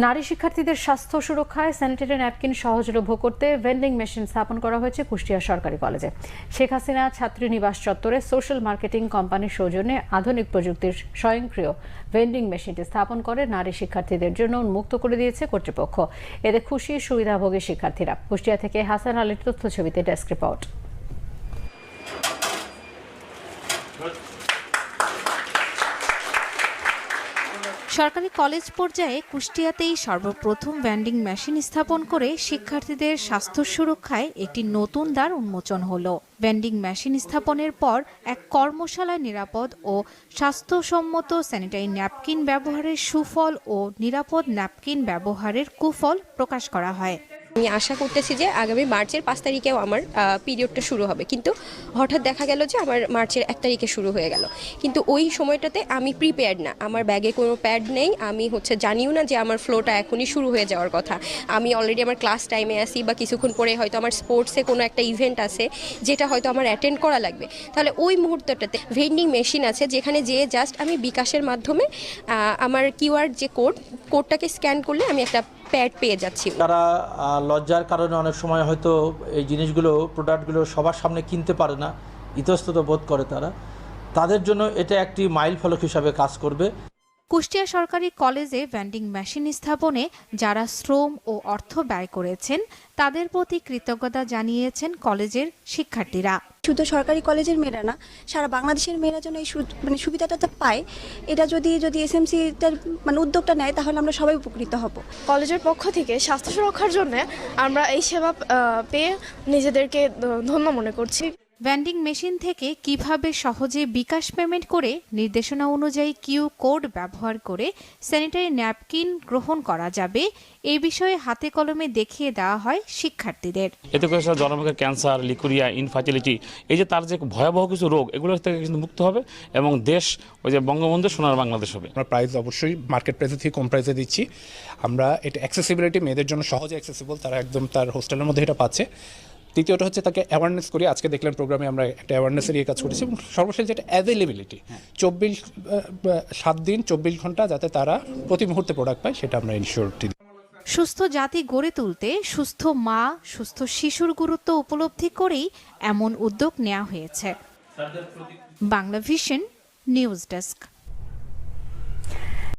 নারী শিক্ষার্থীদের স্বাস্থ্য সুরক্ষায় স্যানিটারি ন্যাপকিন সহজলভ্য করতে ভেন্ডিং মেশিন স্থাপন করা হয়েছে কুষ্টিয়া সরকারি কলেজে। শেখ হাসিনা ছাত্রীনিবাস চত্বরে সোশ্যাল মার্কেটিং কোম্পানির সৌজন্যে আধুনিক প্রযুক্তির স্বয়ংক্রিয় ভেন্ডিং মেশিনটি স্থাপন করে নারী শিক্ষার্থীদের জন্য উন্মুক্ত করে দিয়েছে কর্তৃপক্ষ। এতে খুশি সুবিধাভোগী শিক্ষার্থীরা। কুষ্টিয়া থেকে হাসান আলীর তথ্যছবিতে ডেস্ক রিপোর্ট। সরকারি কলেজ পর্যায়ে কুষ্টিয়াতেই সর্বপ্রথম ভেন্ডিং মেশিন স্থাপন করে শিক্ষার্থীদের স্বাস্থ্য সুরক্ষায় একটি নতুন দ্বার উন্মোচন হলো। ভেন্ডিং মেশিন স্থাপনের পর এক কর্মশালায় নিরাপদ ও স্বাস্থ্যসম্মত স্যানিটারি ন্যাপকিন ব্যবহারের সুফল ও নিরাপদ ন্যাপকিন ব্যবহারের কুফল প্রকাশ করা হয়। আমি আশা করতেছি যে আগামী মার্চের 5 তারিখেও আমার পিরিয়ডটা শুরু হবে, কিন্তু হঠাৎ দেখা গেল যে আমার মার্চের 1 তারিখে শুরু হয়ে গেল। কিন্তু ওই সময়টাতে আমি প্রিপেয়ার্ড না, আমার ব্যাগে কোনো প্যাড নেই, আমি জানিও না যে আমার ফ্লোটা এখনই শুরু হয়ে যাওয়ার কথা। আমি অলরেডি আমার ক্লাস টাইমে আসি বা কিছুক্ষণ পরে হয়তো আমার স্পোর্টসে কোনো একটা ইভেন্ট আছে যেটা হয়তো আমার অ্যাটেন্ড করা লাগবে। তাহলে ওই মুহূর্তটাতে ভেন্ডিং মেশিন আছে যেখানে যেয়ে জাস্ট আমি বিকাশের মাধ্যমে আমার কিউআর যে কোডটাকে স্ক্যান করলে আমি একটা প্যাড পেয়ে যাচ্ছি। তারা লজ্জার কারণে অনেক সময় হয়তো এই জিনিসগুলো প্রোডাক্টগুলো সবার সামনে কিনতে পারে না, ইতস্তত বোধ করে তাদের জন্য এটা একটি মাইল ফলক হিসাবে কাজ করবে। কুষ্টিয়া সরকারি কলেজে ভেন্ডিং মেশিন স্থাপনে যারা শ্রম ও অর্থ ব্যয় করেছেন তাদের প্রতি কৃতজ্ঞতা জানিয়েছেন কলেজের শিক্ষার্থীরা। শুধু সরকারি কলেজের মেয়েরা না, সারা বাংলাদেশের মেয়েরা যেন এই সুবিধাটা পায়, এটা যদি এসএমসিটার উদ্যোগটা নেয় তাহলে আমরা সবাই উপকৃত হব। কলেজের পক্ষ থেকে স্বাস্থ্য সুরক্ষার জন্য আমরা এই সেবা পেয়ে নিজেদেরকে ধন্য মনে করছি। ভেন্ডিং মেশিন থেকে কিভাবে সহজে বিকাশ পেমেন্ট করে নির্দেশনা অনুযায়ী কিউ কোড ব্যবহার করে স্যানিটারি ন্যাপকিন গ্রহণ করা যাবে এই বিষয়ে হাতে কলমে দেখিয়ে দেওয়া হয় শিক্ষার্থীদের। এতে করে জনমুখে ক্যান্সার, লিকুরিয়া, ইনফার্টিলিটি, এই যে তার যে ভয়াবহ কিছু রোগ, এগুলো থেকে কিন্তু মুক্ত হবে এবং দেশ ওই যে বঙ্গবন্ধু সোনার বাংলাদেশ হবে। আমরা প্রাইস অবশ্যই মার্কেট প্রাইসের থেকে কম প্রাইসে দিচ্ছি। আমরা এটা অ্যাক্সেসিবিলিটি, মেয়েদের জন্য সহজে অ্যাক্সেসিবল, তারা একদম তার হোস্টেলের মধ্যে এটা পাচ্ছে। দ্বিতীয়ত হচ্ছে তাকে অ্যাওয়ারনেস করি। আজকে দেখলেন প্রোগ্রামে আমরা একটা অ্যাওয়ারনেসের কাজ করেছি। এবং সর্বশেষ যেটা অ্যাভেলেবিলিটি, 7 দিন 24 ঘন্টা যাতে তারা প্রতি মুহূর্তে প্রোডাক্ট পায়, সেটা আমরা ইনশিওর দিই। সুস্থ জাতি গড়ে তুলতে সুস্থ মা, সুস্থ শিশুর গুরুত্ব উপলব্ধি করেই এমন উদ্যোগ নেওয়া হয়েছে। Bangla vision news desk.